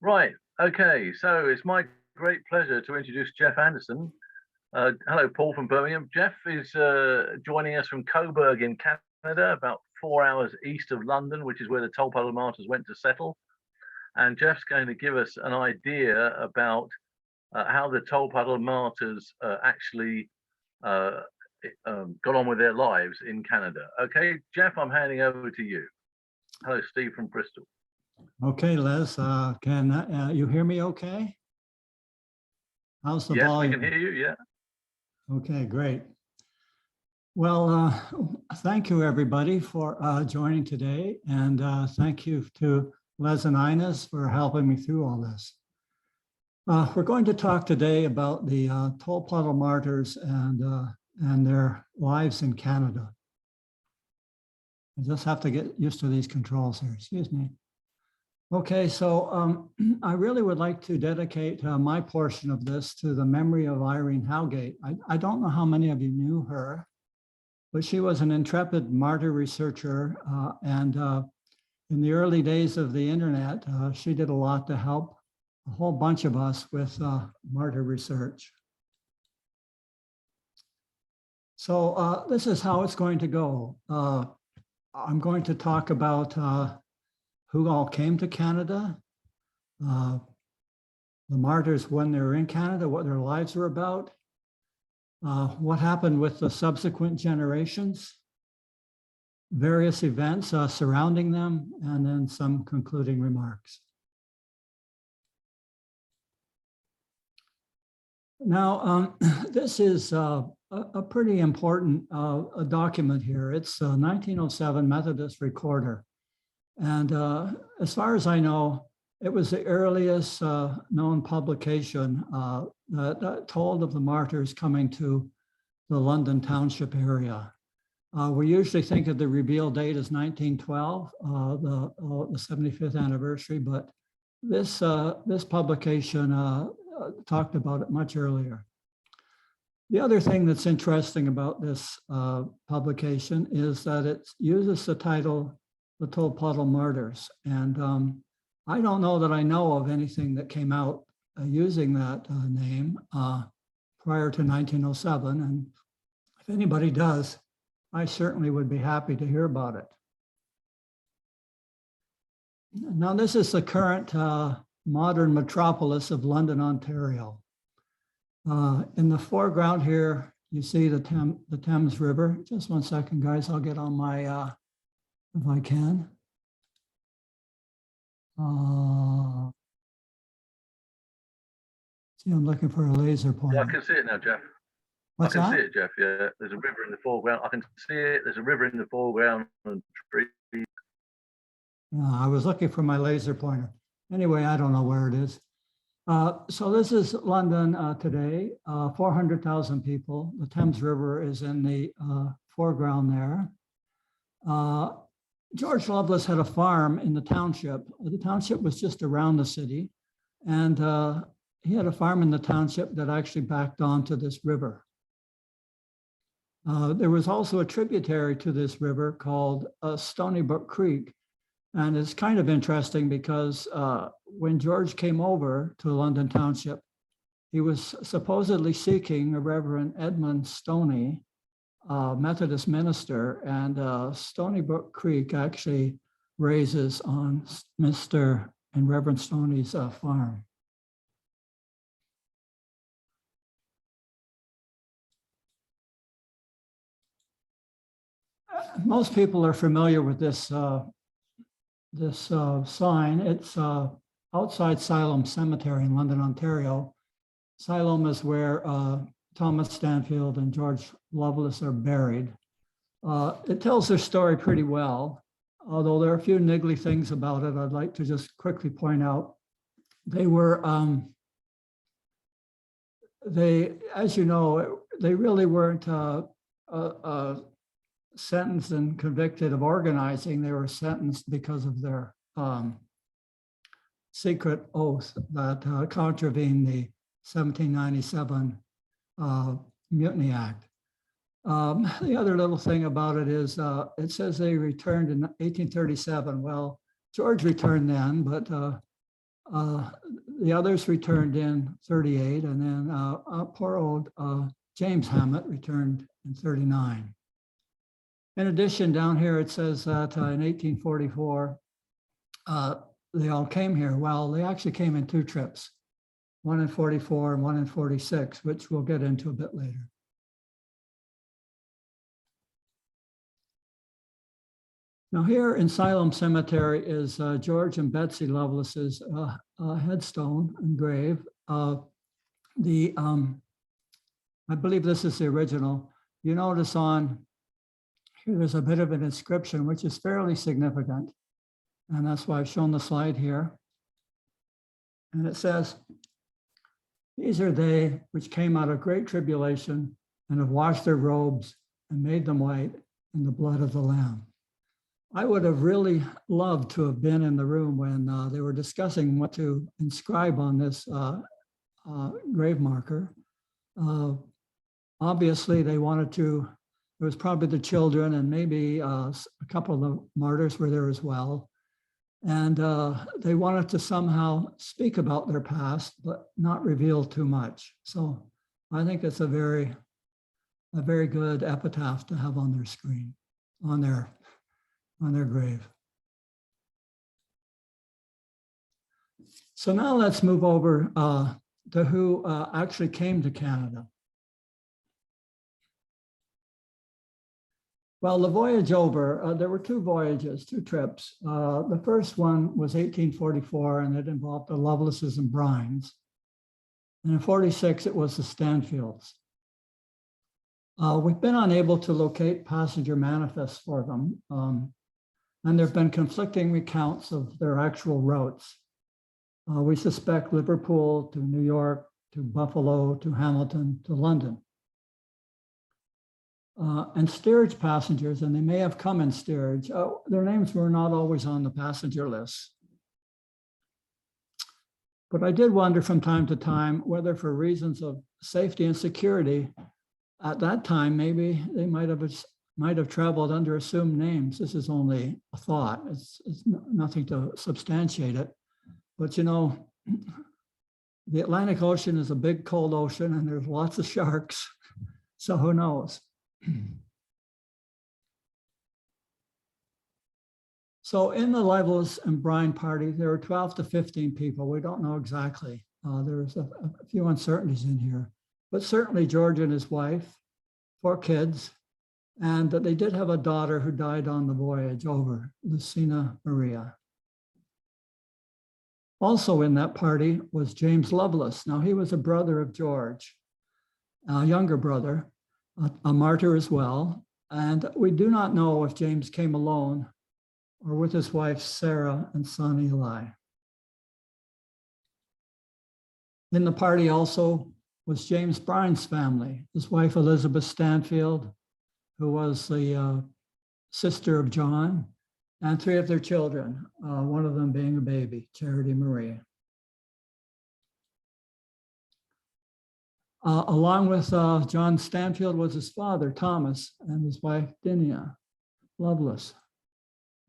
Right. Okay. So it's my great pleasure to introduce Geoff Anderson. Hello, Paul from Birmingham. Geoff is joining us from Coburg in Canada, about 4 hours east of London, which is where the Tolpuddle Martyrs went to settle. And Geoff's going to give us an idea about how the Tolpuddle Martyrs actually got on with their lives in Canada. Okay, Geoff, I'm handing over to you. Hello, Steve from Bristol. Okay, Les, can you hear me okay? How's the volume? Yes, we can hear you, yeah. Okay, great. Well, thank you everybody for joining today, and thank you to Les and Ines for helping me through all this. We're going to talk today about the Tolpuddle Martyrs and their lives in Canada. I just have to get used to these controls here, excuse me. Okay, so I really would like to dedicate my portion of this to the memory of Irene Howgate. I don't know how many of you knew her, but she was an intrepid martyr researcher, and in the early days of the internet, she did a lot to help a whole bunch of us with martyr research. So this is how it's going to go. I'm going to talk about who all came to Canada, the martyrs when they were in Canada, what their lives were about, what happened with the subsequent generations, various events surrounding them, and then some concluding remarks. Now, this is a pretty important document here. It's a 1907 Methodist Recorder. And as far as I know, it was the earliest known publication that told of the martyrs coming to the London Township area. We usually think of the reveal date as 1912, the 75th anniversary, but this publication talked about it much earlier. The other thing that's interesting about this publication is that it uses the title the Tolpuddle Martyrs. And I don't know that I know of anything that came out using that name prior to 1907. And if anybody does, I certainly would be happy to hear about it. Now, this is the current modern metropolis of London, Ontario. In the foreground here, you see the Thames River. Just one second, guys, I'll get on my if I can. See, I'm looking for a laser pointer. Yeah, I can see it now, Geoff. What's I can that? see it, Geoff, yeah. There's a river in the foreground. I can see it. There's a river in the foreground and trees. I was looking for my laser pointer. Anyway, I don't know where it is. So this is London today, 400,000 people. The Thames River is in the foreground there. George Lovelace had a farm in the township. The township was just around the city, and he had a farm in the township that actually backed onto this river. There was also a tributary to this river called Stony Brook Creek, and it's kind of interesting because when George came over to London Township, he was supposedly seeking a Reverend Edmund Stoney, Methodist minister, and Stony Brook Creek actually raises on Mr. and Reverend Stoney's farm. Most people are familiar with this sign. It's outside Siloam Cemetery in London, Ontario. Siloam is where Thomas Stanfield and George Lovelace are buried. It tells their story pretty well, although there are a few niggly things about it I'd like to just quickly point out. They were, as you know, they really weren't sentenced and convicted of organizing. They were sentenced because of their secret oath that contravened the 1797 Mutiny Act. The other little thing about it is it says they returned in 1837. Well, George returned then, but The others returned in 38, and then poor old James Hammett returned in 39. In addition, down here it says that in 1844, they all came here. Well, they actually came in 2 trips, one in 44 and one in 46, which we'll get into a bit later. Now here in Siloam Cemetery is George and Betsy Lovelace's headstone and grave. I believe this is the original. You notice on here, there's a bit of an inscription, which is fairly significant. And that's why I've shown the slide here. And it says, "These are they which came out of great tribulation and have washed their robes and made them white in the blood of the Lamb." I would have really loved to have been in the room when they were discussing what to inscribe on this grave marker. Obviously, they wanted to, it was probably the children and maybe a couple of the martyrs were there as well. And they wanted to somehow speak about their past, but not reveal too much. So I think it's a very good epitaph to have on their screen, on their grave. So now let's move over to who actually came to Canada. Well, the voyage over, there were 2 voyages, 2 trips. The first one was 1844, and it involved the Lovelaces and Bryans. And in 46, it was the Stanfields. We've been unable to locate passenger manifests for them. And there have been conflicting accounts of their actual routes. We suspect Liverpool to New York, to Buffalo, to Hamilton, to London. And steerage passengers, and they may have come in steerage, their names were not always on the passenger list. But I did wonder from time to time whether for reasons of safety and security, at that time, maybe they might have traveled under assumed names. This is only a thought. It's nothing to substantiate it. But you know, the Atlantic Ocean is a big cold ocean and there's lots of sharks. So who knows? So in the Lovelace and Bryan party, there were 12 to 15 people. We don't know exactly. There's a few uncertainties in here, but certainly George and his wife, 4 kids, and that they did have a daughter who died on the voyage over, Lucina Maria. Also in that party was James Lovelace. Now he was a brother of George, a younger brother, a martyr as well. And we do not know if James came alone or with his wife, Sarah, and son, Eli. In the party also was James Bryan's family, his wife, Elizabeth Stanfield, who was the sister of John, and 3 of their children, one of them being a baby, Charity Marie. Along with John Stanfield was his father, Thomas, and his wife, Dinia Lovelace,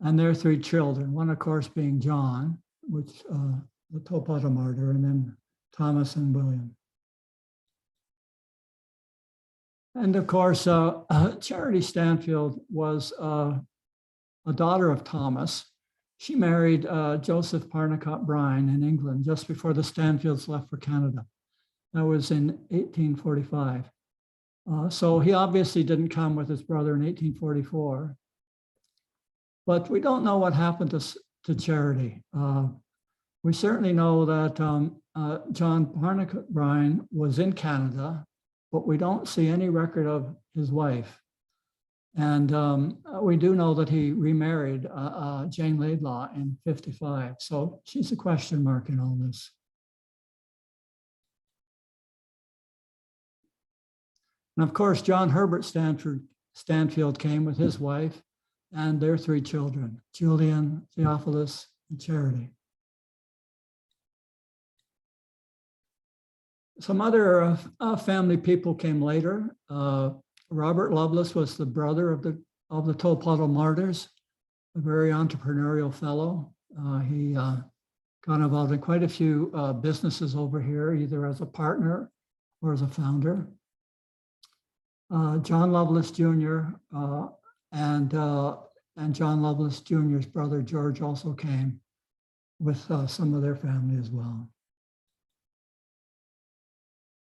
and their 3 children, one of course being John, which the Tolpuddle Martyr, and then Thomas and William. And of course, Charity Stanfield was a daughter of Thomas. She married Joseph Parnicott Bryan in England just before the Stanfields left for Canada. That was in 1845. So he obviously didn't come with his brother in 1844. But we don't know what happened to Charity. We certainly know that John Parnicott Bryan was in Canada, but we don't see any record of his wife. And we do know that he remarried Jane Laidlaw in 55. So she's a question mark in all this. And of course, John Herbert Stanfield came with his wife and their 3 children, Julian, Theophilus, and Charity. Some other family people came later. Robert Lovelace was the brother of the Tolpuddle Martyrs, a very entrepreneurial fellow. He got involved in quite a few businesses over here, either as a partner or as a founder. John Lovelace Jr. And John Lovelace Jr.'s brother George also came with some of their family as well.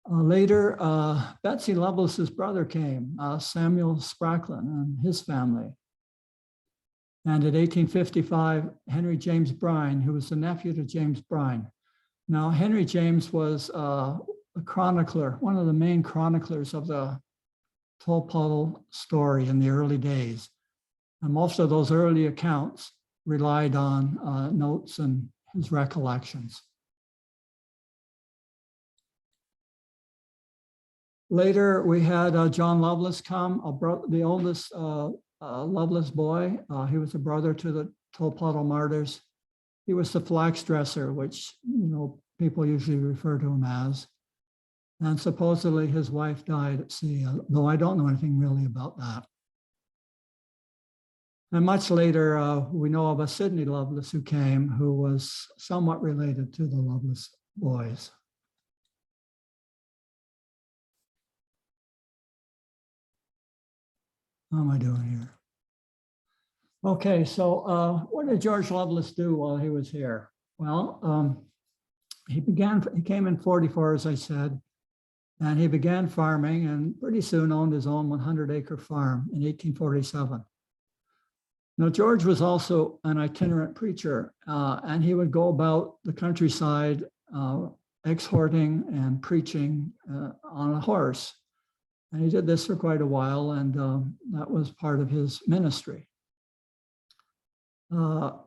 Later, Betsy Lovelace's brother came, Samuel Spracklin and his family. And in 1855, Henry James Bryan, who was the nephew to James Bryan. Now, Henry James was a chronicler, one of the main chroniclers of the Tolpuddle story in the early days. And most of those early accounts relied on notes and his recollections. Later, we had John Lovelace come, the oldest Lovelace boy. He was a brother to the Tolpuddle Martyrs. He was the flax dresser, which people usually refer to him as. And supposedly his wife died at sea, though I don't know anything really about that. And much later, we know of a Sidney Lovelace who came, who was somewhat related to the Lovelace boys. How am I doing here? Okay, so what did George Lovelace do while he was here? Well, he came in 44, as I said, and he began farming and pretty soon owned his own 100-acre farm in 1847. Now, George was also an itinerant preacher, and he would go about the countryside exhorting and preaching on a horse. And he did this for quite a while, and that was part of his ministry.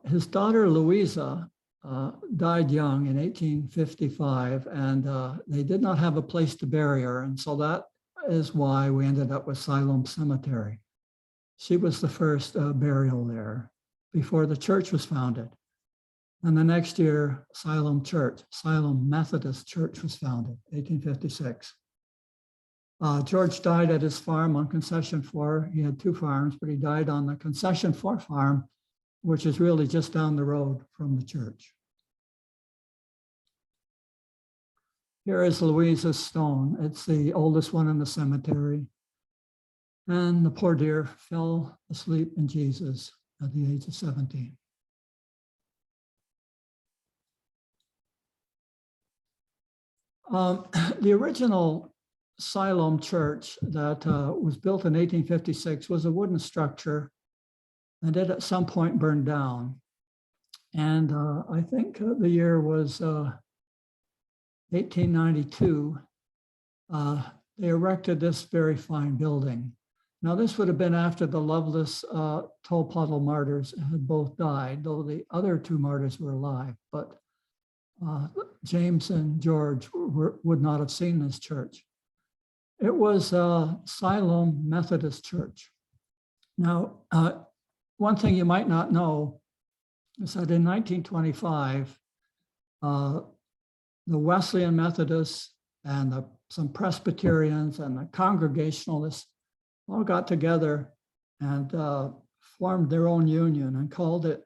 His daughter, Louisa, died young in 1855, and they did not have a place to bury her. And so that is why we ended up with Siloam Cemetery. She was the first burial there before the church was founded. And the next year, Siloam Methodist Church was founded, 1856. George died at his farm on Concession 4. He had 2 farms, but he died on the Concession 4 farm, which is really just down the road from the church. Here is Louisa's stone. It's the oldest one in the cemetery. And the poor dear fell asleep in Jesus at the age of 17. The original Siloam Church that was built in 1856 was a wooden structure, and it at some point burned down. And I think the year was 1892. They erected this very fine building. Now, this would have been after the Lovelace Tolpuddle Martyrs had both died, though the other 2 martyrs were alive. But James and George would not have seen this church. It was Siloam Methodist Church. Now, one thing you might not know is that in 1925, the Wesleyan Methodists and some Presbyterians and the Congregationalists all got together and formed their own union and called it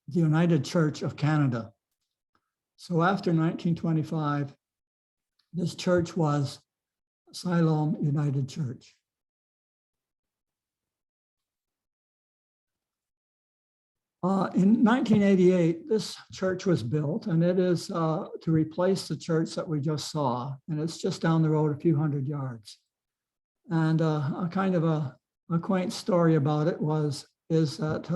the United Church of Canada. So after 1925, this church was Siloam United Church. In 1988, this church was built, and it is to replace the church that we just saw, and it's just down the road a few hundred yards. And a kind of a quaint story about it is that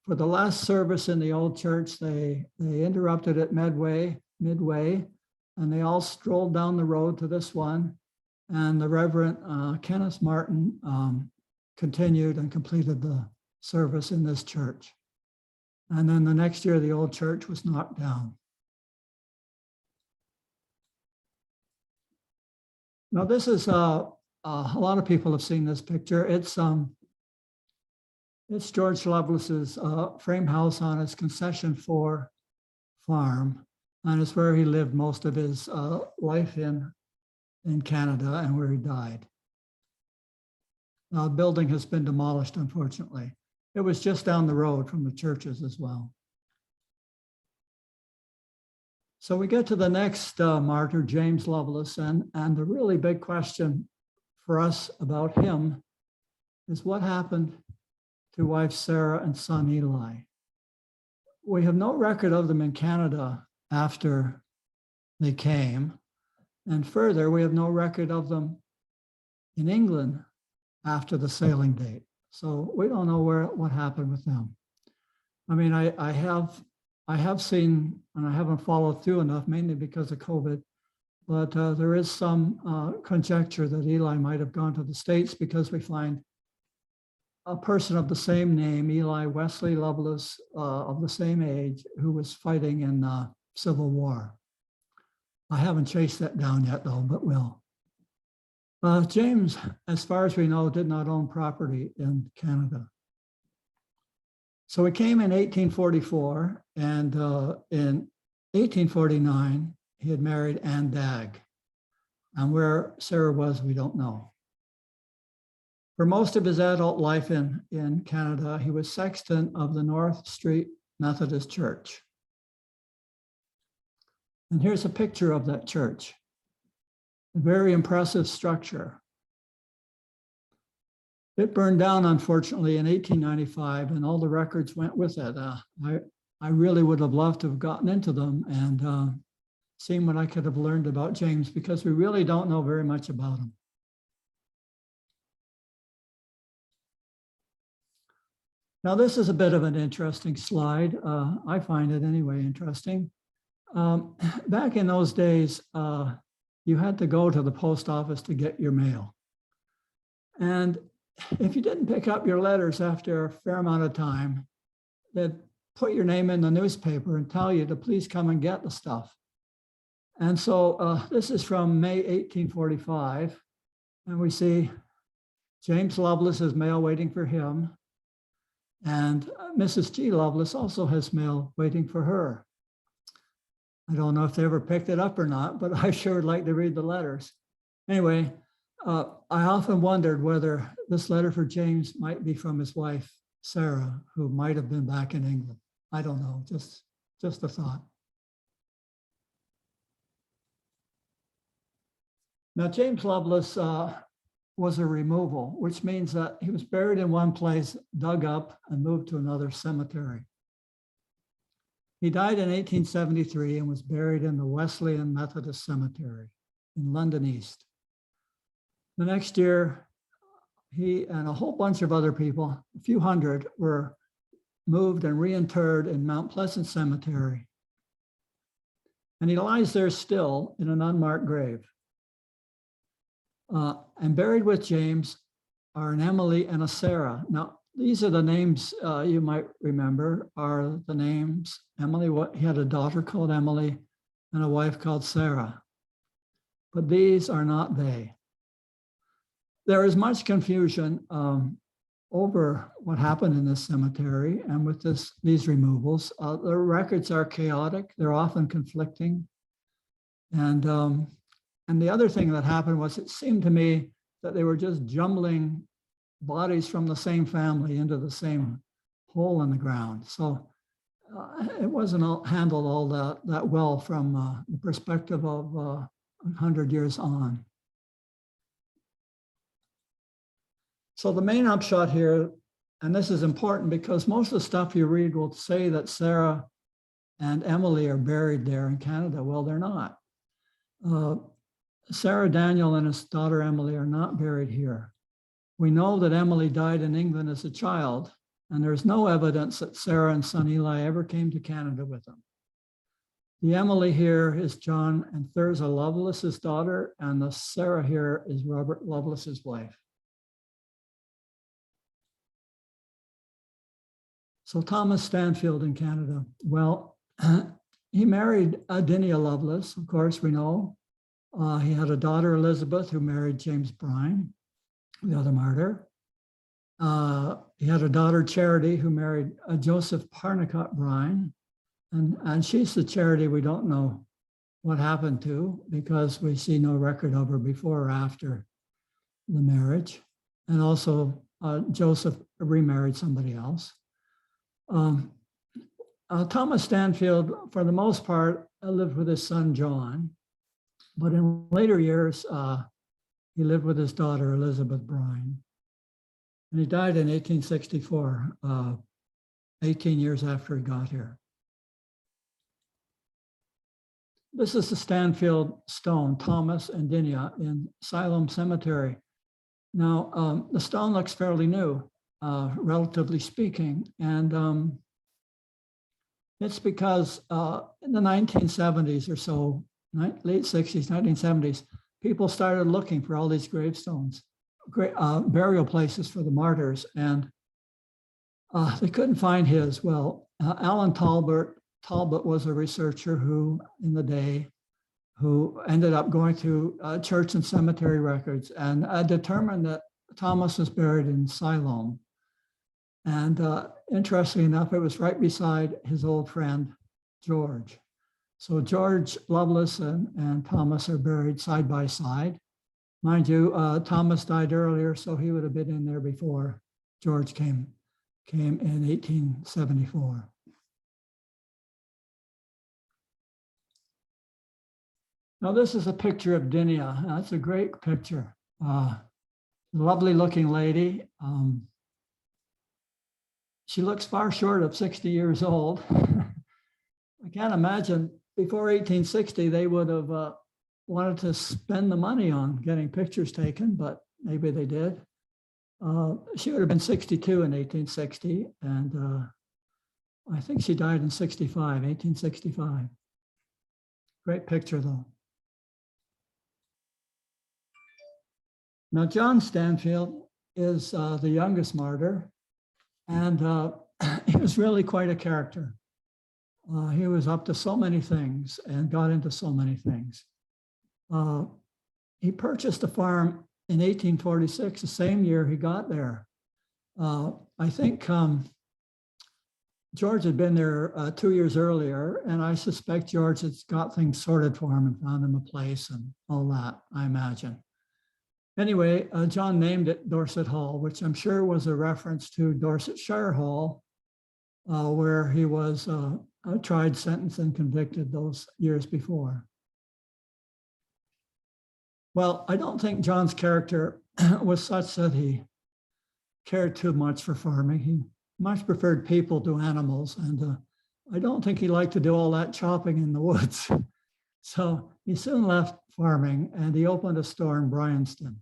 for the last service in the old church, they interrupted it midway, and they all strolled down the road to this one. And the Reverend Kenneth Martin continued and completed the service in this church. And then the next year, the old church was knocked down. Now, this is a lot of people have seen this picture. It's George Lovelace's frame house on his Concession 4 farm, and it's where he lived most of his life in Canada and where he died. Now, the building has been demolished, unfortunately. It was just down the road from the churches as well. So we get to the next martyr, James Lovelace, and the really big question for us about him is what happened to wife Sarah and son Eli. We have no record of them in Canada after they came, and further, we have no record of them in England after the sailing date. So we don't know what happened with them. I mean, I have seen, and I haven't followed through enough, mainly because of COVID, but there is some conjecture that Eli might have gone to the States because we find a person of the same name, Eli Wesley Lovelace, of the same age, who was fighting in the Civil War. I haven't chased that down yet, though, but will. James, as far as we know, did not own property in Canada. So he came in 1844, and in 1849, he had married Anne Dagg. And where Sarah was, we don't know. For most of his adult life in Canada, he was sexton of the North Street Methodist Church. And here's a picture of that church. A very impressive structure. It burned down, unfortunately, in 1895, and all the records went with it. I really would have loved to have gotten into them and seen what I could have learned about James, because we really don't know very much about him. Now, this is a bit of an interesting slide. I find it anyway interesting. Back in those days, you had to go to the post office to get your mail. And if you didn't pick up your letters after a fair amount of time, they'd put your name in the newspaper and tell you to please come and get the stuff. And so this is from May 1845. And we see James Lovelace's mail waiting for him. And Mrs. G. Lovelace also has mail waiting for her. I don't know if they ever picked it up or not, but I sure would like to read the letters. Anyway, I often wondered whether this letter for James might be from his wife, Sarah, who might have been back in England. I don't know, just a thought. Now, James Lovelace was a removal, which means that he was buried in one place, dug up, and moved to another cemetery. He died in 1873 and was buried in the Wesleyan Methodist Cemetery in London East. The next year, he and a whole bunch of other people, a few hundred, were moved and reinterred in Mount Pleasant Cemetery. And he lies there still in an unmarked grave. And buried with James are an Emily and a Sarah. Now, these are the names you might remember, are the names. Emily, he had a daughter called Emily and a wife called Sarah. But these are not they. There is much confusion over what happened in this cemetery and with these removals. The records are chaotic. They're often conflicting. And the other thing that happened was it seemed to me that they were just jumbling bodies from the same family into the same hole in the ground. So it wasn't handled all that well from the perspective of 100 years on. So the main upshot here, and this is important because most of the stuff you read will say that Sarah and Emily are buried there in Canada. Well, they're not. Sarah Daniel and his daughter Emily are not buried here. We know that Emily died in England as a child, and there's no evidence that Sarah and son Eli ever came to Canada with them. The Emily here is John and Thurza Lovelace's daughter, and the Sarah here is Robert Lovelace's wife. So Thomas Stanfield in Canada. Well, he married Adinia Lovelace, of course, we know. He had a daughter, Elizabeth, who married James Brine, the other martyr. He had a daughter, Charity, who married Joseph Parnicott Brine. And she's the Charity we don't know what happened to because we see no record of her before or after the marriage. And also Joseph remarried somebody else. Thomas Stanfield, for the most part, lived with his son, John. But in later years, he lived with his daughter, Elizabeth Brine. And he died in 1864, 18 years after he got here. This is the Stanfield stone, Thomas and Dinia in Siloam Cemetery. Now, the stone looks fairly new, relatively speaking. And it's because in the 1970s or so, late 60s, 1970s, people started looking for all these gravestones, burial places for the martyrs, and they couldn't find his. Well, Alan Talbot was a researcher who, in the day, who ended up going through church and cemetery records and determined that Thomas was buried in Siloam. And interestingly enough, it was right beside his old friend, George. So George Lovelace and Thomas are buried side by side. Mind you, Thomas died earlier, so he would have been in there before George came in 1874. Now this is a picture of Dinia. That's a great picture. Lovely looking lady. She looks far short of 60 years old. I can't imagine before 1860, they would have wanted to spend the money on getting pictures taken, but maybe they did. She would have been 62 in 1860, and I think she died in 1865. Great picture though. Now, John Stanfield is the youngest martyr, and he was really quite a character. He was up to so many things and got into so many things. He purchased a farm in 1846, the same year he got there. I think George had been there 2 years earlier, and I suspect George had got things sorted for him and found him a place and all that, I imagine. Anyway, John named it Dorset Hall, which I'm sure was a reference to Dorsetshire Hall, where he was tried, sentenced, and convicted those years before. Well, I don't think John's character was such that he cared too much for farming. He much preferred people to animals, and I don't think he liked to do all that chopping in the woods. So he soon left farming and he opened a store in Bryanston.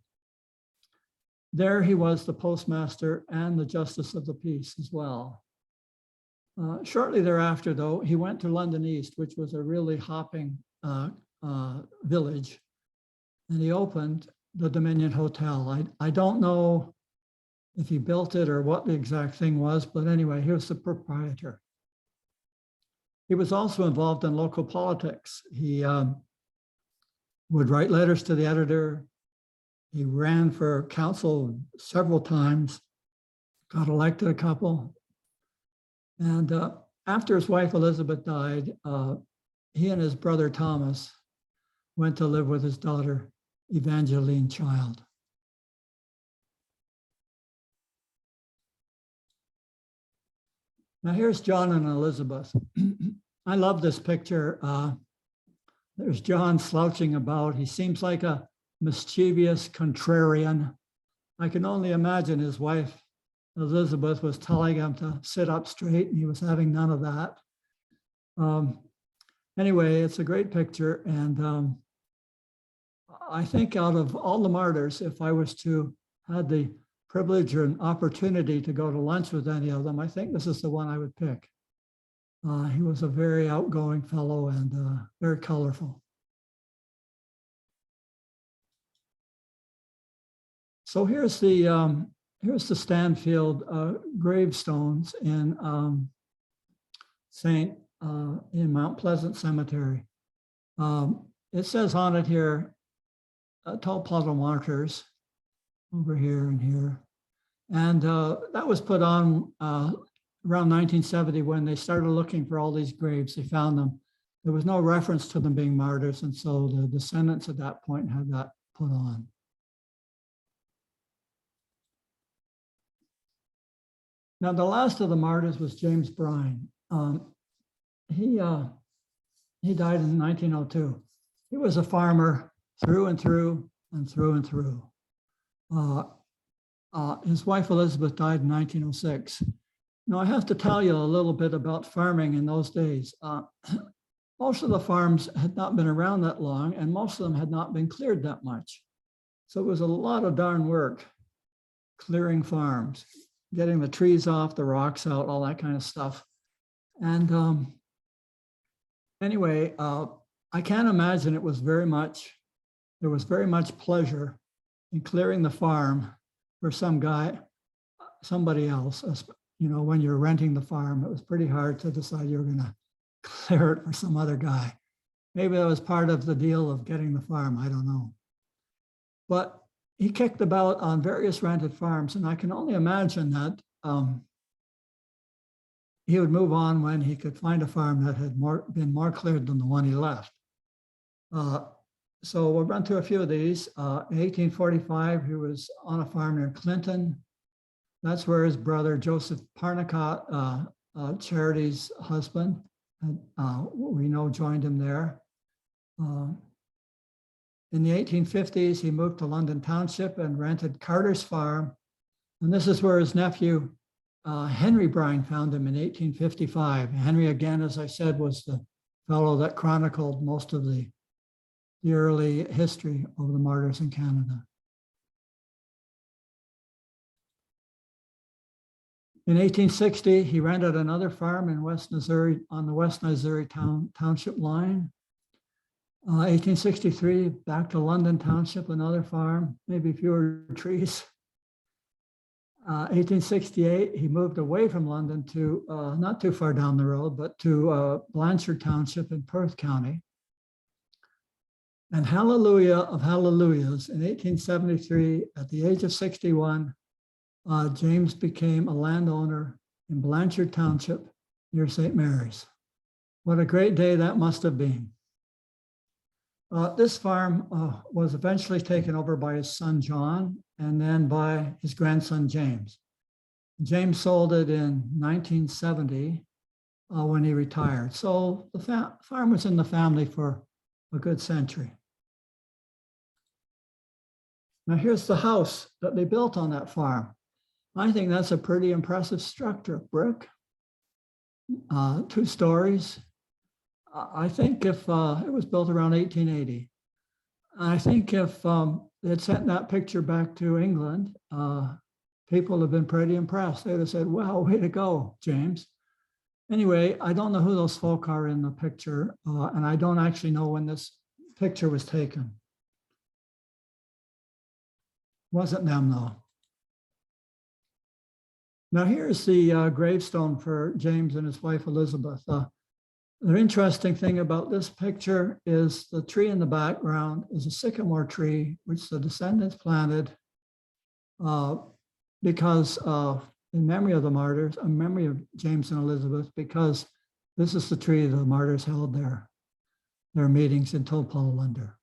There he was the postmaster and the justice of the peace as well. Shortly thereafter, though, he went to London East, which was a really hopping village, and he opened the Dominion Hotel. I don't know if he built it or what the exact thing was, but anyway, he was the proprietor. He was also involved in local politics. He would write letters to the editor. He ran for council several times, got elected a couple. And after his wife Elizabeth died, he and his brother Thomas went to live with his daughter Evangeline Child. Now here's John and Elizabeth. I love this picture. There's John slouching about. He seems like a mischievous contrarian. I can only imagine his wife Elizabeth was telling him to sit up straight, and he was having none of that. Anyway, it's a great picture, and I think out of all the martyrs, if I was to have the privilege or an opportunity to go to lunch with any of them, I think this is the one I would pick. He was a very outgoing fellow and very colorful. So here's the Stanfield gravestones in in Mount Pleasant Cemetery. It says on it here, Tolpuddle Martyrs, over here and here. And that was put on around 1970 when they started looking for all these graves. They found them. There was no reference to them being martyrs, and so the descendants at that point had that put on. Now, the last of the martyrs was James Brine. He He died in 1902. He was a farmer through and through and through and through. His wife Elizabeth died in 1906. Now I have to tell you a little bit about farming in those days. Most of the farms had not been around that long, and most of them had not been cleared that much. So it was a lot of darn work clearing farms, getting the trees off, the rocks out, all that kind of stuff. And anyway, I can't imagine there was very much pleasure in clearing the farm for somebody else. You know, when you're renting the farm, it was pretty hard to decide you were going to clear it for some other guy. Maybe that was part of the deal of getting the farm, I don't know. But he kicked about on various rented farms, and I can only imagine that he would move on when he could find a farm that had been more cleared than the one he left. So we'll run through a few of these. In 1845, he was on a farm near Clinton. That's where his brother Joseph Parnicott, Charity's husband, we know joined him there. In the 1850s, he moved to London Township and rented Carter's farm. And this is where his nephew, Henry Bryan, found him in 1855. Henry, again, as I said, was the fellow that chronicled most of the early history of the martyrs in Canada. In 1860, he rented another farm in West Missouri, on the West Missouri Township line. 1863, back to London Township, another farm, maybe fewer trees. 1868, he moved away from London to not too far down the road, but to Blanchard Township in Perth County. And hallelujah of hallelujahs, in 1873, at the age of 61, James became a landowner in Blanchard Township near St. Mary's. What a great day that must have been. This farm was eventually taken over by his son, John, and then by his grandson, James. James sold it in 1970 when he retired. So the farm was in the family for a good century. Now here's the house that they built on that farm. I think that's a pretty impressive structure, brick, 2 stories. I think if it was built around 1880, I think if they'd sent that picture back to England, people would have been pretty impressed. They'd have said, wow, way to go, James. Anyway, I don't know who those folk are in the picture, and I don't actually know when this picture was taken. Wasn't them though. Now here's the gravestone for James and his wife, Elizabeth. The interesting thing about this picture is the tree in the background is a sycamore tree, which the descendants planted because in memory of the martyrs, in memory of James and Elizabeth, because this is the tree the martyrs held their meetings in Tolpuddle under.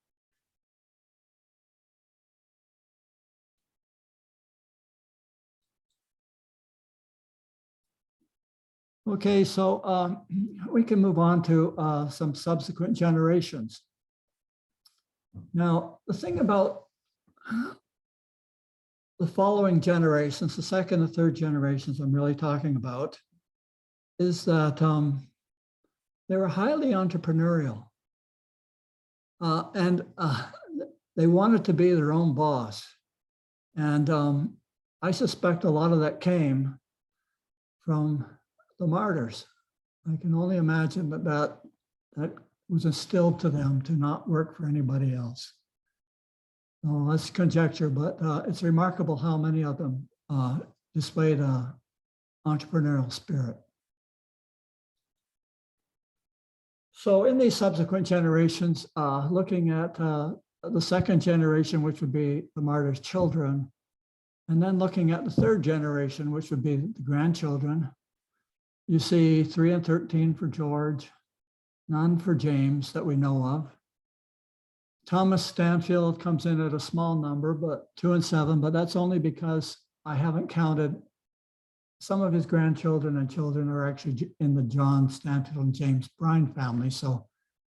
Okay, so we can move on to some subsequent generations. Now, the thing about the following generations, the second and third generations I'm really talking about, is that they were highly entrepreneurial and they wanted to be their own boss. And I suspect a lot of that came from the martyrs. I can only imagine that was instilled to them to not work for anybody else. So that's conjecture, but it's remarkable how many of them displayed an entrepreneurial spirit. So in these subsequent generations, looking at the second generation, which would be the martyrs' children, and then looking at the third generation, which would be the grandchildren, you see 3 and 13 for George, none for James that we know of. Thomas Stanfield comes in at a small number, but 2 and 7, but that's only because I haven't counted. Some of his grandchildren and children are actually in the John Stanfield and James Bryan family. So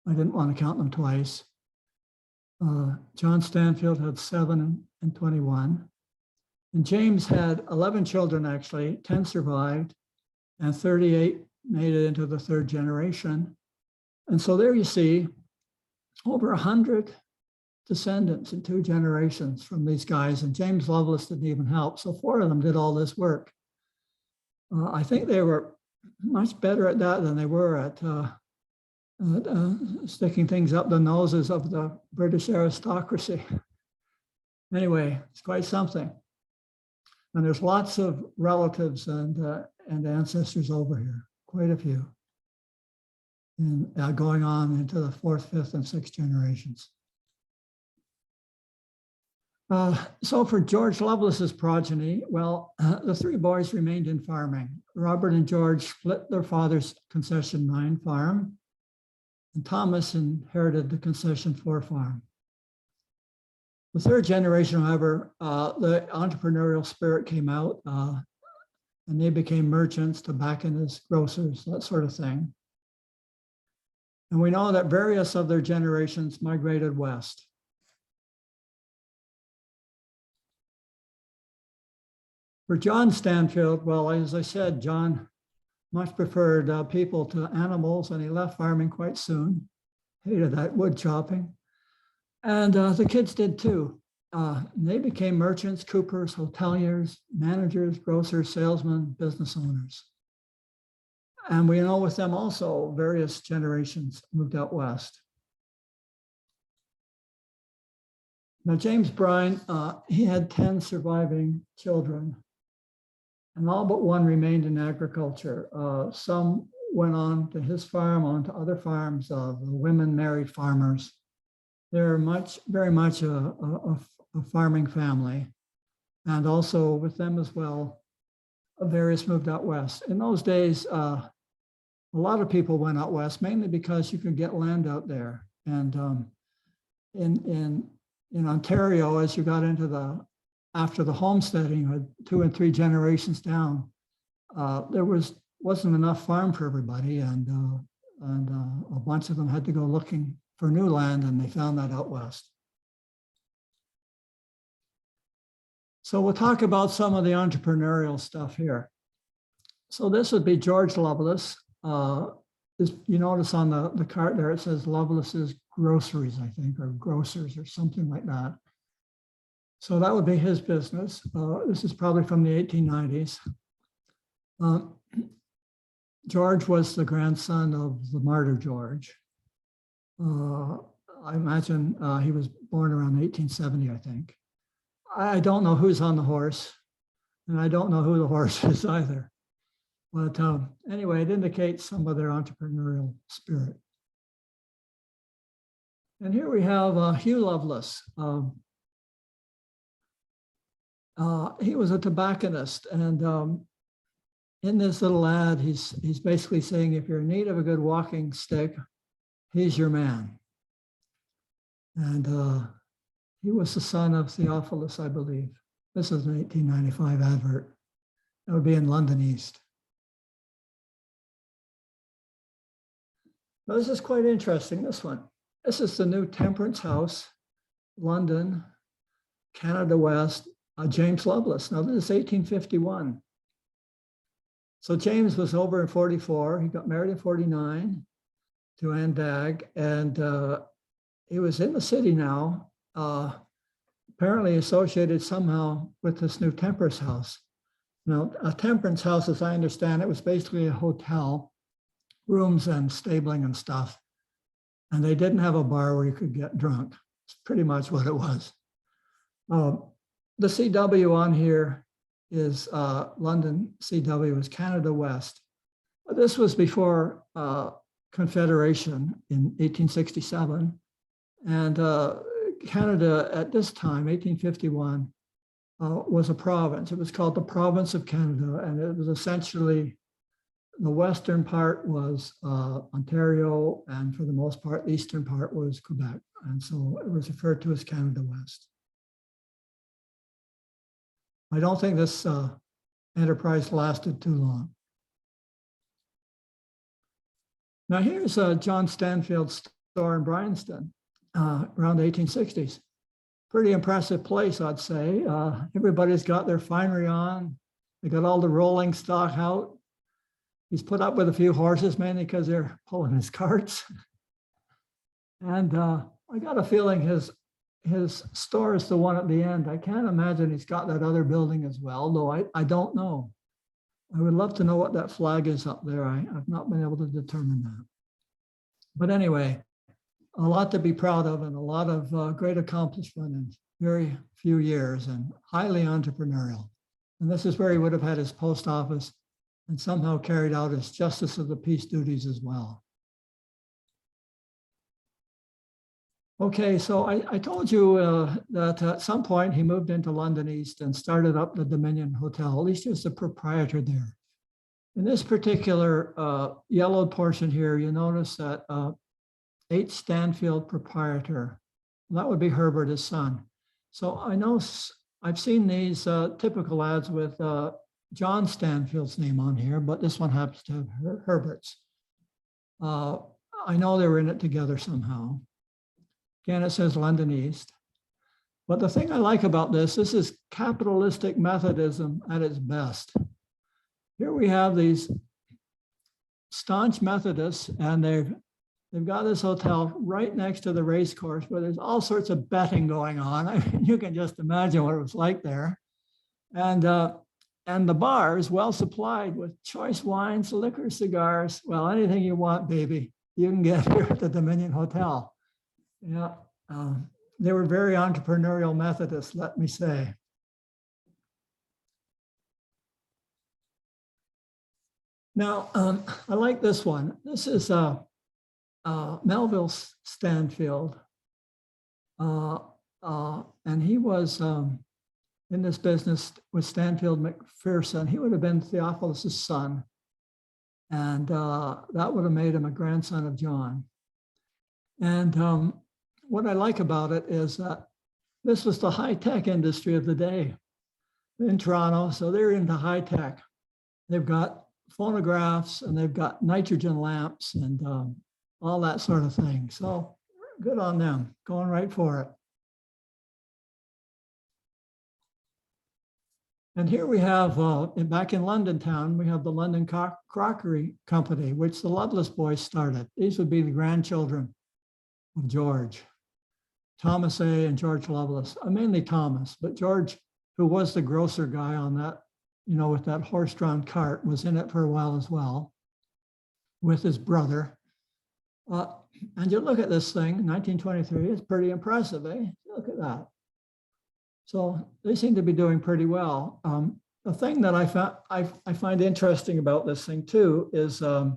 I didn't want to count them twice. John Stanfield had 7 and 21. And James had 11 children, actually. 10 survived, and 38 made it into the 3rd generation. And so there you see over 100 descendants in 2 generations from these guys. And James Lovelace didn't even help. So 4 of them did all this work. I think they were much better at that than they were at sticking things up the noses of the British aristocracy. Anyway, it's quite something. And there's lots of relatives and ancestors over here, quite a few, and going on into the 4th, 5th, and 6th generations. So for George Lovelace's progeny, well, the 3 boys remained in farming. Robert and George split their father's concession 9 farm, and Thomas inherited the concession 4 farm. The 3rd generation, however, the entrepreneurial spirit came out, and they became merchants, tobacconists, grocers, that sort of thing. And we know that various of their generations migrated west. For John Stanfield, well, as I said, John much preferred people to animals, and he left farming quite soon. Hated that wood chopping. And the kids did too. They became merchants, coopers, hoteliers, managers, grocers, salesmen, business owners. And we know with them also various generations moved out west. Now, James Bryan, he had 10 surviving children, and all but 1 remained in agriculture. Some went on to his farm, on to other farms. The women married farmers. They're very much a farming family. And also with them as well, various moved out west. In those days, a lot of people went out west, mainly because you could get land out there. And in Ontario, as you got into after the homesteading, 2 and 3 generations down, there wasn't enough farm for everybody, and a bunch of them had to go looking for new land, and they found that out west. So we'll talk about some of the entrepreneurial stuff here. So this would be George Lovelace. You notice on the cart there, it says Lovelace's Groceries, I think, or Grocers or something like that. So that would be his business. This is probably from the 1890s. George was the grandson of the martyr George. I imagine he was born around 1870, I think. I don't know who's on the horse, and I don't know who the horse is either. But anyway, it indicates some of their entrepreneurial spirit. And here we have Hugh Lovelace. He was a tobacconist, and in this little ad, he's basically saying, if you're in need of a good walking stick, he's your man. And he was the son of Theophilus, I believe. This is an 1895 advert. That would be in London East. Now, this is quite interesting, this one. This is the new Temperance House, London, Canada West, James Lovelace. Now, this is 1851. So James was over in 44. He got married in 49 to Anne Dagg, and he was in the city now, apparently associated somehow with this new Temperance House. Now, a Temperance House, as I understand it, was basically a hotel, rooms and stabling and stuff. And they didn't have a bar where you could get drunk. It's pretty much what it was. The CW on here is London CW was Canada West. This was before Confederation in 1867. And Canada at this time, 1851, was a province. It was called the Province of Canada, and it was essentially the western part was Ontario, and for the most part, the eastern part was Quebec. And so it was referred to as Canada West. I don't think this enterprise lasted too long. Now here's John Stanfield's store in Bryanston around the 1860s. Pretty impressive place, I'd say. Everybody's got their finery on. They got all the rolling stock out. He's put up with a few horses, mainly because they're pulling his carts. And I got a feeling his store is the one at the end. I can't imagine he's got that other building as well, though I don't know. I would love to know what that flag is up there. I've not been able to determine that. But anyway, a lot to be proud of and a lot of great accomplishment in very few years and highly entrepreneurial. And this is where he would have had his post office and somehow carried out his justice of the peace duties as well. Okay, so I told you that at some point he moved into London East and started up the Dominion Hotel. At least he was the proprietor there. In this particular yellowed portion here, you notice that H. Stanfield proprietor, that would be Herbert, his son. So I know I've seen these typical ads with John Stanfield's name on here, but this one happens to have Herbert's. I know they were in it together somehow. Again, it says London East. But the thing I like about this is capitalistic Methodism at its best. Here we have these staunch Methodists, and they've got this hotel right next to the race course where there's all sorts of betting going on. I mean, you can just imagine what it was like there. And the bar is well supplied with choice wines, liquor, cigars. Well, anything you want, baby, you can get here at the Dominion Hotel. Yeah, they were very entrepreneurial Methodists, let me say. Now, I like this one. This is Melville Stanfield. And he was in this business with Stanfield McPherson. He would have been Theophilus' son. And that would have made him a grandson of John. And what I like about it is that this was the high-tech industry of the day in Toronto. So they're into high-tech. They've got phonographs and they've got nitrogen lamps and all that sort of thing. So good on them, going right for it. And here we have, back in London town, we have the London Crockery Company, which the Lovelace boys started. These would be the grandchildren of George. Thomas A. and George Lovelace, mainly Thomas, but George, who was the grocer guy on that, you know, with that horse-drawn cart, was in it for a while as well, with his brother. And you look at this thing, 1923, it's pretty impressive, eh? Look at that. So they seem to be doing pretty well. The thing that I find interesting about this thing too is that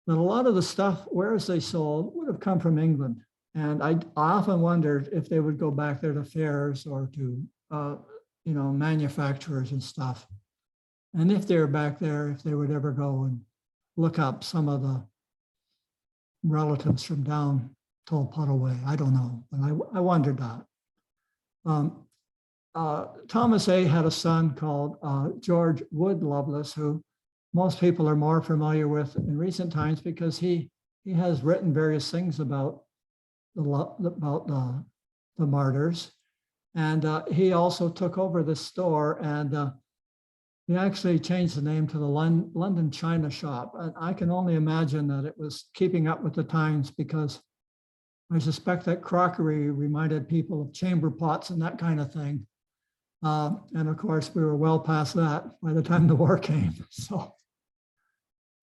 a lot of the stuff, whereas they sold, would have come from England. And I often wondered if they would go back there to fairs or to, you know, manufacturers and stuff. And if they were back there, if they would ever go and look up some of the relatives from down Tolpuddle way. I don't know, but I wondered that. Thomas A. had a son called George Wood Lovelace, who most people are more familiar with in recent times because he has written various things about the Martyrs. And he also took over the store, and he actually changed the name to the London China Shop. And I can only imagine that it was keeping up with the times, because I suspect that crockery reminded people of chamber pots and that kind of thing. And of course, we were well past that by the time the war came. So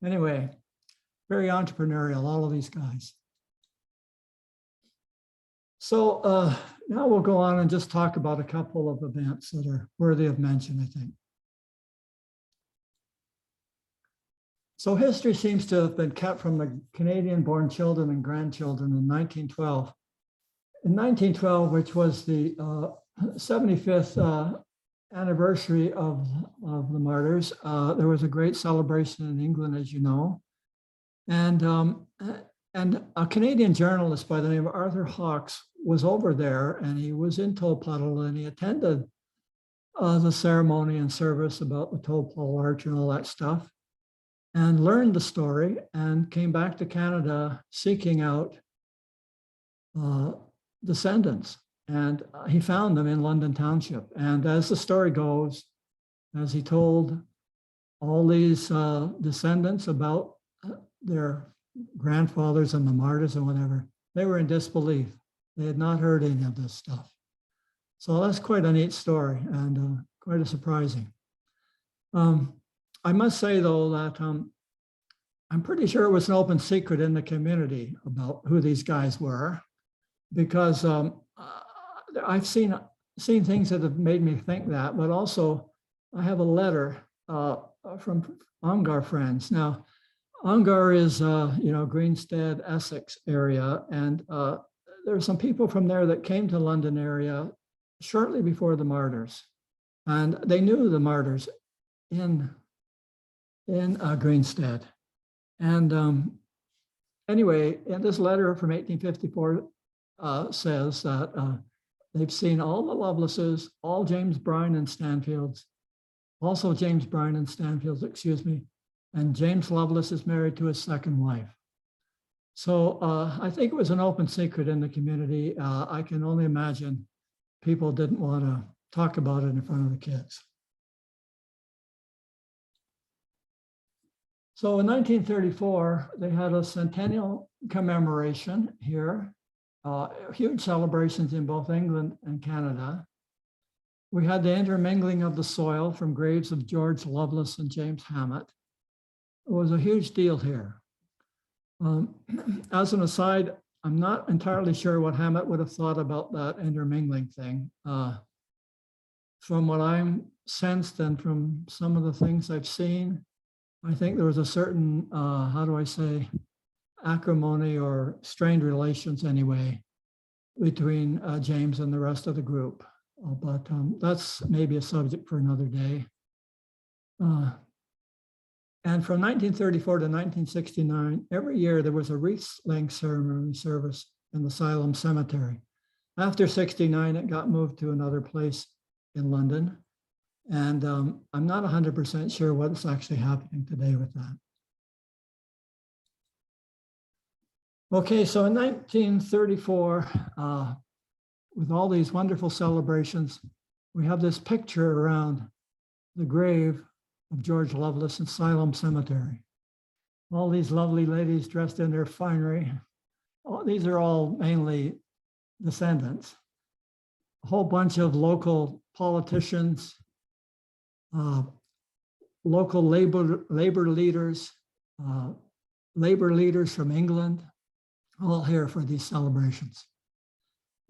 anyway, very entrepreneurial, all of these guys. So now we'll go on and just talk about a couple of events that are worthy of mention, I think. So history seems to have been kept from the Canadian-born children and grandchildren in 1912. In 1912, which was the 75th anniversary of the Martyrs, there was a great celebration in England, as you know. And a Canadian journalist by the name of Arthur Hawks was over there, and he was in Tolpuddle, and he attended the ceremony and service about the Tolpuddle Arch and all that stuff, and learned the story and came back to Canada seeking out descendants. And he found them in London Township. And as the story goes, as he told all these descendants about their grandfathers and the martyrs and whatever, they were in disbelief. They had not heard any of this stuff. So that's quite a neat story and quite a surprising. I must say, though, that I'm pretty sure it was an open secret in the community about who these guys were, because I've seen things that have made me think that, but also I have a letter from Ongar friends. Now, Ongar is, Greenstead, Essex area, and there are some people from there that came to London area shortly before the Martyrs, and they knew the Martyrs in Greenstead. And anyway, in this letter from 1854 says that they've seen all the Lovelaces, all James Bryan and Stanfields, also James Bryan and Stanfields, excuse me, and James Lovelace is married to his second wife. So I think it was an open secret in the community. I can only imagine people didn't want to talk about it in front of the kids. So in 1934, they had a centennial commemoration here, huge celebrations in both England and Canada. We had the intermingling of the soil from graves of George Lovelace and James Hammett. It was a huge deal here. As an aside, I'm not entirely sure what Hammett would have thought about that intermingling thing. From what I'm sensed and from some of the things I've seen, I think there was a certain, how do I say, acrimony or strained relations anyway, between James and the rest of the group. But that's maybe a subject for another day. And from 1934 to 1969, every year there was a wreath-laying ceremony service in the Siloam Cemetery. After 69, it got moved to another place in London. And I'm not 100% sure what's actually happening today with that. Okay, so in 1934, with all these wonderful celebrations, we have this picture around the grave of George Lovelace in Siloam Cemetery. All these lovely ladies dressed in their finery. These are all mainly descendants. A whole bunch of local politicians, local labor leaders, labor leaders from England, all here for these celebrations.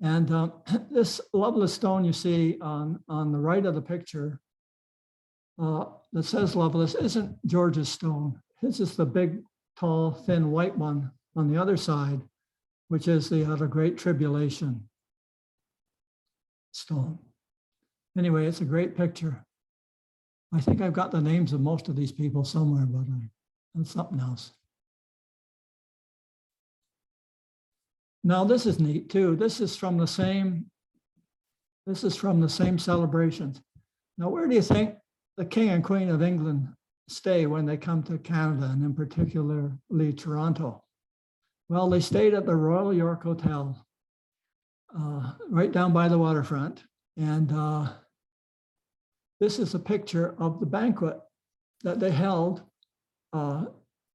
And this Lovelace stone you see on the right of the picture that says Lovelace isn't George's stone. His is the big, tall, thin white one on the other side, which is the Great Tribulation stone. Anyway, it's a great picture. I think I've got the names of most of these people somewhere, but that's something else. Now this is neat too. This is from the same celebrations. Now, where do you think the King and Queen of England stay when they come to Canada, and in particularly Toronto? Well, they stayed at the Royal York Hotel, right down by the waterfront. And this is a picture of the banquet that they held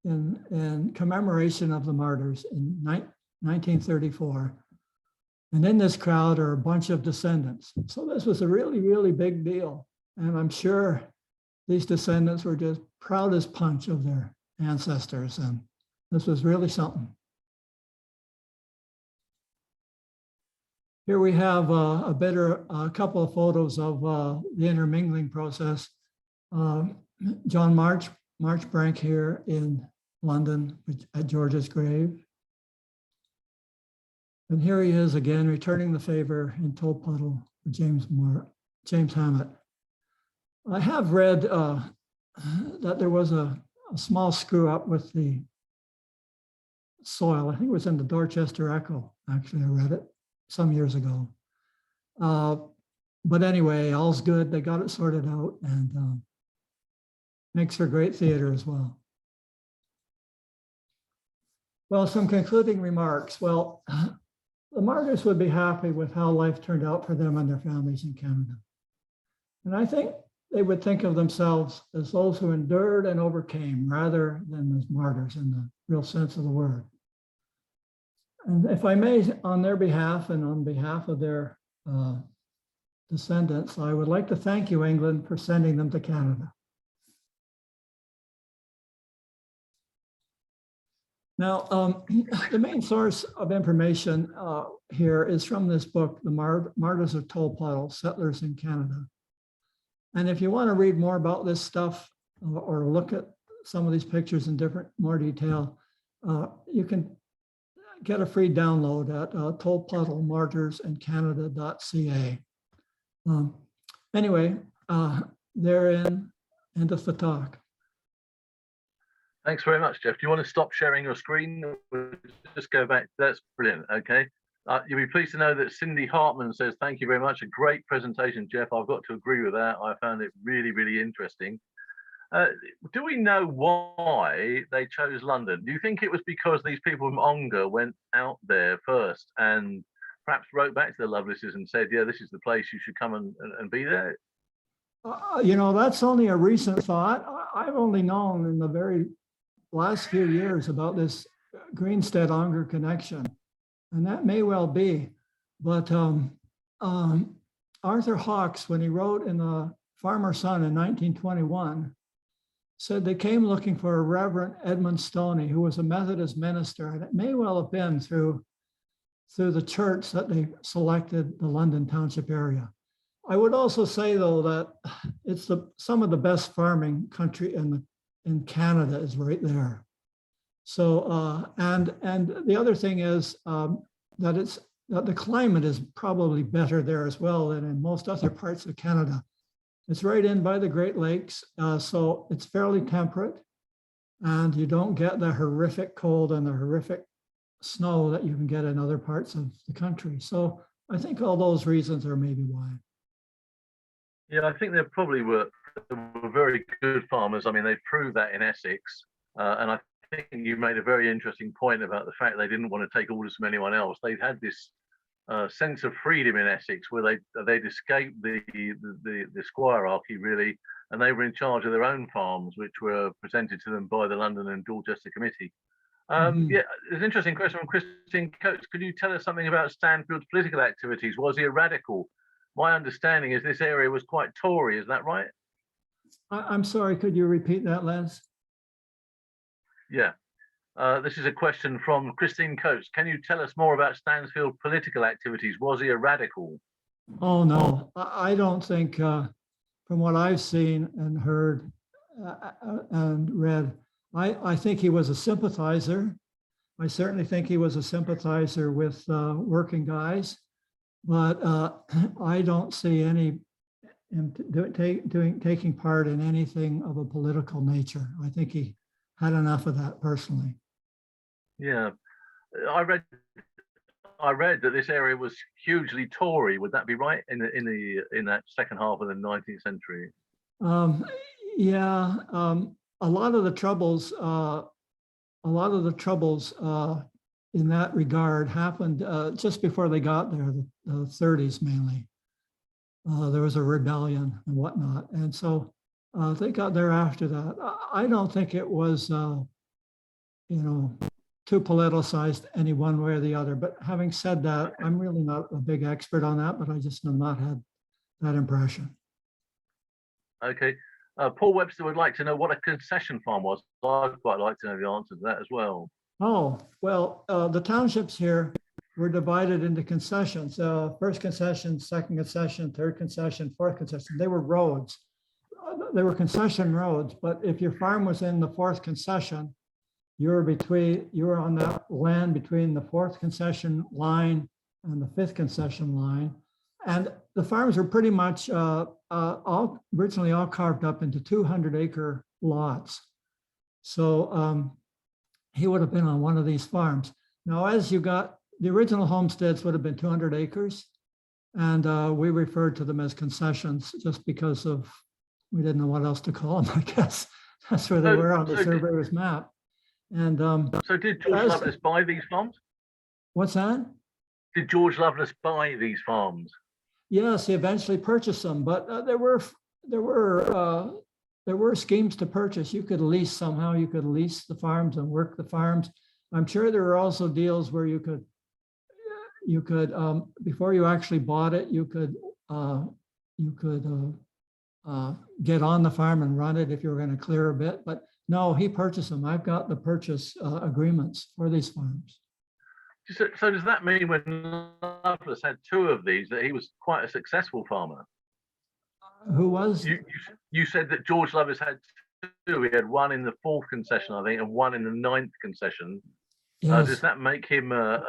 in commemoration of the martyrs in 1934. And in this crowd are a bunch of descendants. So this was a really, really big deal. And I'm sure these descendants were just proud as punch of their ancestors. And this was really something. Here we have a couple of photos of the intermingling process. John Marchbank here in London at George's grave. And here he is again, returning the favor in Tolpuddle for James Hammett. I have read that there was a small screw up with the soil. I think it was in the Dorchester Echo, actually, I read it some years ago. But anyway, all's good. They got it sorted out, and makes for great theater as well. Well, some concluding remarks. Well, the Martyrs would be happy with how life turned out for them and their families in Canada. And I think they would think of themselves as those who endured and overcame rather than as martyrs in the real sense of the word. And if I may, on their behalf and on behalf of their descendants, I would like to thank you, England, for sending them to Canada. Now, the main source of information here is from this book, The Martyrs of Tolpuddle, Settlers in Canada. And if you want to read more about this stuff or look at some of these pictures in more detail, you can get a free download at Tolpuddle Martyrs in Canada.ca. Anyway, therein endeth the talk. Thanks very much, Geoff. Do you want to stop sharing your screen? Just go back. That's brilliant. Okay. You'll be pleased to know that Cindy Hartman says, thank you very much. A great presentation, Geoff. I've got to agree with that. I found it really, really interesting. Do we know why they chose London? Do you think it was because these people from Ongar went out there first and perhaps wrote back to the Lovelaces and said, yeah, this is the place, you should come and be there? You know, that's only a recent thought. I've only known in the very last few years about this Greenstead-Ongar connection, and that may well be. But Arthur Hawkes, when he wrote in the Farmer's Son in 1921, said they came looking for a Reverend Edmund Stoney, who was a Methodist minister, and it may well have been through the church that they selected the London Township area. I would also say, though, that it's some of the best farming country in Canada is right there. So and the other thing is that the climate is probably better there as well than in most other parts of Canada. It's right in by the Great Lakes, so it's fairly temperate, and you don't get the horrific cold and the horrific snow that you can get in other parts of the country. So I think all those reasons are maybe why. Yeah, I think they probably were very good farmers. I mean, they proved that in Essex. And I think you made a very interesting point about the fact they didn't want to take orders from anyone else. They had this sense of freedom in Essex where they'd escaped the squirearchy, really, and they were in charge of their own farms, which were presented to them by the London and Dorchester Committee. Yeah, there's an interesting question from Christine Coates. Could you tell us something about Stanfield's political activities? Was he a radical? My understanding is this area was quite Tory, is that right? I'm sorry, could you repeat that, Les? Yeah. This is a question from Christine Coates. Can you tell us more about Stansfield's political activities? Was he a radical? Oh, no, I don't think, from what I've seen and heard and read, I think he was a sympathizer. I certainly think he was a sympathizer with working guys, but I don't see him taking part in anything of a political nature. I think he had enough of that personally. Yeah, I read that this area was hugely Tory. Would that be right in that second half of the 19th century? Yeah, a lot of the troubles in that regard happened just before they got there, the 30s mainly. There was a rebellion and whatnot, and so they got there after that. I don't think it was, too politicized any one way or the other. But having said that, I'm really not a big expert on that, but I just have not had that impression. Okay. Paul Webster would like to know what a concession farm was. I'd quite like to know the answer to that as well. Oh, well, the townships here were divided into concessions. First concession, second concession, third concession, fourth concession. They were roads. They were concession roads, but if your farm was in the fourth concession, you were on that land between the fourth concession line and the fifth concession line. And the farms were pretty much originally all carved up into 200-acre lots. So he would have been on one of these farms. Now, as you got, the original homesteads would have been 200 acres, and we referred to them as concessions just because we didn't know what else to call them, I guess. That's where they were on the surveyor's map. And so did George Lovelace buy these farms? What's that? did George Lovelace buy these farms? Yes, he eventually purchased them, but there were schemes to purchase. You could lease somehow. You could lease the farms and work the farms. I'm sure there were also deals where you could before you actually bought it, you could get on the farm and run it if you were going to clear a bit. But no, he purchased them. I've got the purchase agreements for these farms. So does that mean when Lovelace had two of these that he was quite a successful farmer? Who was? You said that George Lovelace had two. He had one in the 4th concession, I think, and one in the 9th concession. Yes. Does that make him a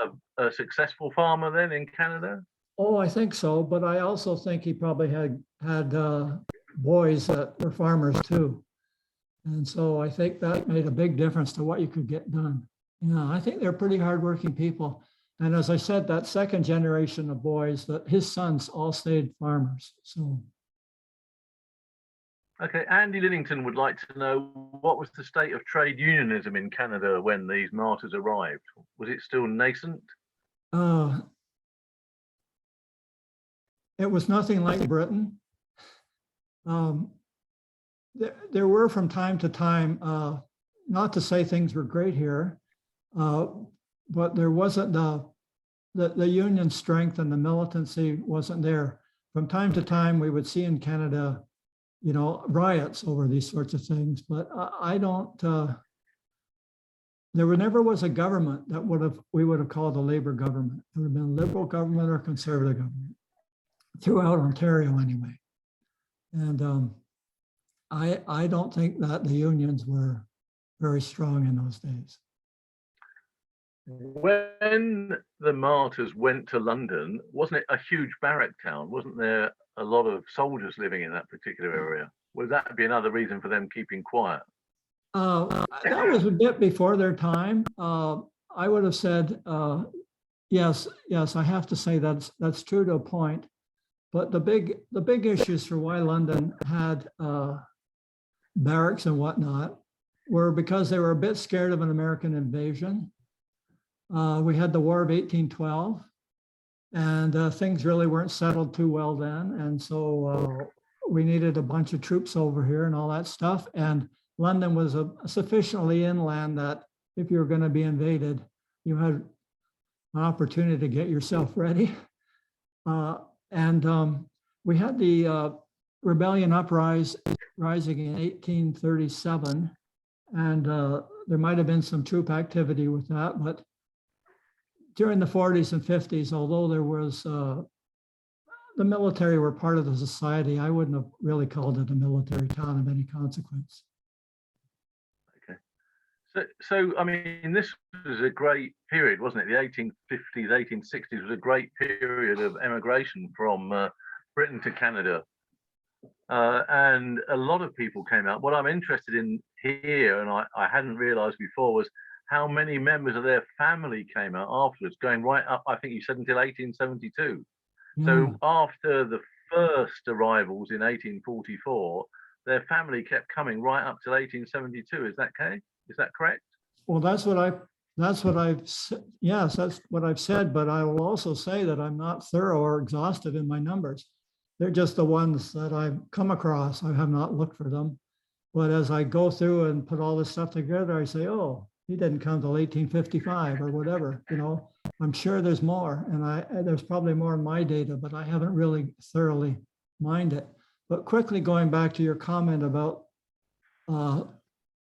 successful farmer then in Canada? Oh, I think so. But I also think he probably had boys that were farmers too. And so I think that made a big difference to what you could get done. Yeah, I think they're pretty hardworking people. And as I said, that second generation of boys, that his sons all stayed farmers. So. Okay, Andy Linnington would like to know, what was the state of trade unionism in Canada when these martyrs arrived? Was it still nascent? It was nothing like Britain. There were from time to time, not to say things were great here, but there wasn't the union strength and the militancy wasn't there. From time to time, we would see in Canada, riots over these sorts of things, but I don't, there never was a government that we would have called a Labor government. It would have been a Liberal government or Conservative government, throughout Ontario anyway. And I don't think that the unions were very strong in those days. When the martyrs went to London, wasn't it a huge barrack town? Wasn't there a lot of soldiers living in that particular area? Would that be another reason for them keeping quiet? That was a bit before their time. I would have said, yes, I have to say that's true to a point. But the big issues for why London had barracks and whatnot were because they were a bit scared of an American invasion. We had the War of 1812, and things really weren't settled too well then. And so we needed a bunch of troops over here and all that stuff. And London was sufficiently inland that if you were going to be invaded, you had an opportunity to get yourself ready. And we had the rebellion rising in 1837, and there might have been some troop activity with that, but during the 40s and 50s, although there was, the military were part of the society, I wouldn't have really called it a military town of any consequence. Okay. So I mean, this was a great period, wasn't it? The 1850s, 1860s was a great period of emigration from Britain to Canada. And a lot of people came out. What I'm interested in here, and I hadn't realized before, was how many members of their family came out afterwards, going right up, I think you said, until 1872. So after the first arrivals in 1844, their family kept coming right up till 1872. Is that okay? Is that correct? Well, that's what I've said, but I will also say that I'm not thorough or exhaustive in my numbers. They're just the ones that I've come across. I have not looked for them. But as I go through and put all this stuff together, I say, oh, he didn't come till 1855 or whatever, I'm sure there's more, and there's probably more in my data, but I haven't really thoroughly mined it. But quickly going back to your comment about the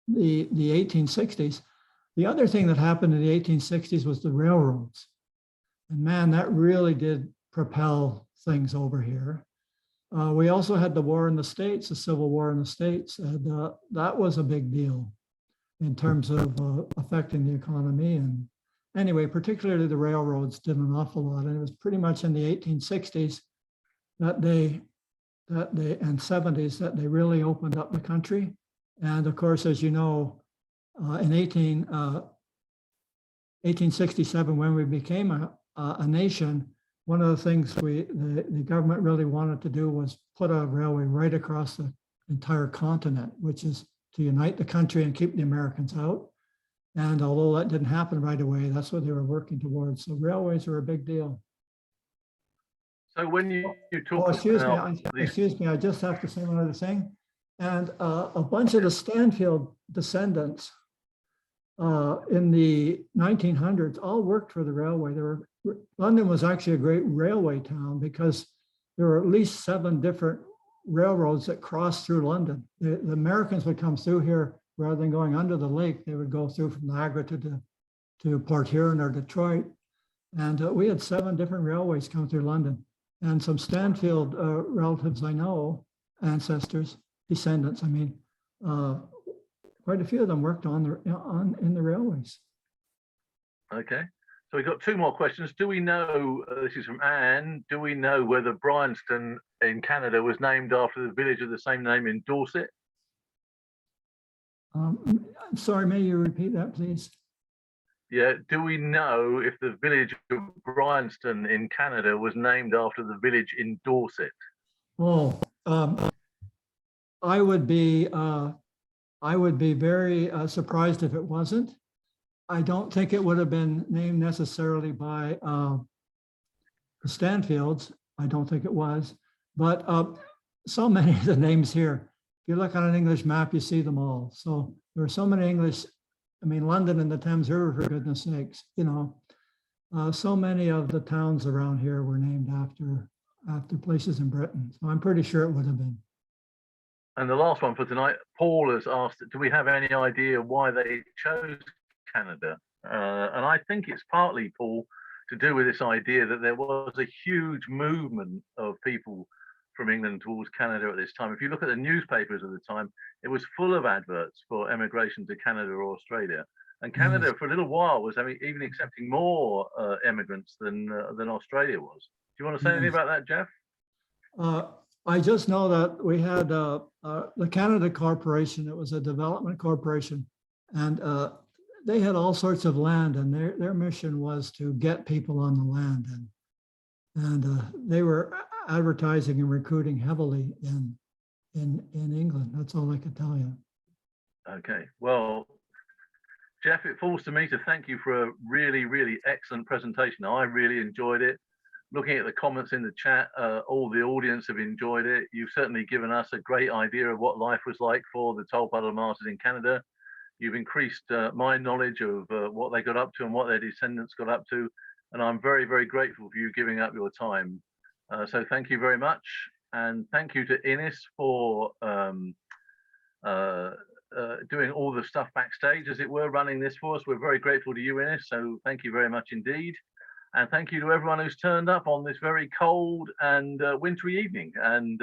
1860s, the other thing that happened in the 1860s was the railroads. And man, that really did propel things over here. We also had the war in the States, the Civil War in the States, and that was a big deal in terms of affecting the economy. And anyway, particularly the railroads did an awful lot. And it was pretty much in the 1860s and 70s that they really opened up the country. And of course, as you know, in 1867, when we became a nation, one of the things the government really wanted to do was put a railway right across the entire continent, which is to unite the country and keep the Americans out. And although that didn't happen right away, that's what they were working towards. So railways are a big deal. So when you Oh, talk about these, excuse me, I just have to say one other thing. And a bunch of the Stanfield descendants in the 1900s all worked for the railway. London was actually a great railway town because there were at least 7 different railroads that crossed through London. The Americans would come through here rather than going under the lake. They would go through from Niagara to Port Huron or Detroit. And we had 7 different railways come through London. And some Stanfield relatives I know, ancestors, descendants, I mean, quite a few of them worked in the railways. okay. So we've got 2 more questions. Do we know, this is from Anne, do we know whether Bryanston in Canada was named after the village of the same name in Dorset? I'm sorry, may you repeat that, please? Yeah, do we know if the village of Bryanston in Canada was named after the village in Dorset? Oh, I would be very surprised if it wasn't. I don't think it would have been named necessarily by the Stanfields. I don't think it was, but so many of the names here, if you look on an English map, you see them all. So there are so many English, I mean, London and the Thames River, for goodness sakes, you know, so many of the towns around here were named after places in Britain. So I'm pretty sure it would have been. And the last one for tonight, Paul has asked, do we have any idea why they chose Canada? And I think it's partly, Paul, to do with this idea that there was a huge movement of people from England towards Canada at this time. If you look at the newspapers of the time, it was full of adverts for emigration to Canada or Australia. And Canada, for a little while, was even accepting more immigrants than Australia was. Do you want to say anything about that, Geoff? I just know that we had the Canada Corporation. It was a development corporation, and they had all sorts of land, and their mission was to get people on the land, and they were advertising and recruiting heavily in England. That's all I could tell you. Okay, well, Geoff, it falls to me to thank you for a really, really excellent presentation. I really enjoyed it. Looking at the comments in the chat, all the audience have enjoyed it. You've certainly given us a great idea of what life was like for the Tolpuddle Martyrs in Canada. You've increased my knowledge of what they got up to and what their descendants got up to. And I'm very, very grateful for you giving up your time. So thank you very much. And thank you to Innes for doing all the stuff backstage, as it were, running this for us. We're very grateful to you, Innes. So thank you very much indeed. And thank you to everyone who's turned up on this very cold and wintry evening. And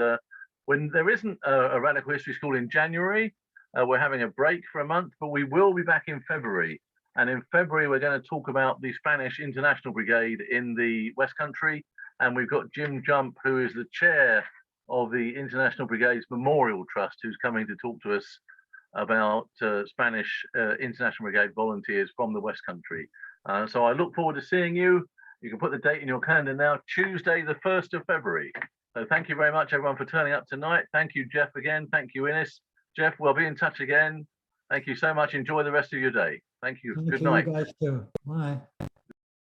when there isn't a Radical History School in January, we're having a break for a month, but we will be back in February. And in February, we're going to talk about the Spanish International Brigade in the West Country. And we've got Jim Jump, who is the chair of the International Brigade's Memorial Trust, who's coming to talk to us about Spanish International Brigade volunteers from the West Country. So I look forward to seeing you. You can put the date in your calendar now, Tuesday, the 1st of February. So thank you very much, everyone, for turning up tonight. Thank you, Geoff, again. Thank you, Innes. Geoff, we'll be in touch again. Thank you so much. Enjoy the rest of your day. Thank you. Good night. You guys too. Bye.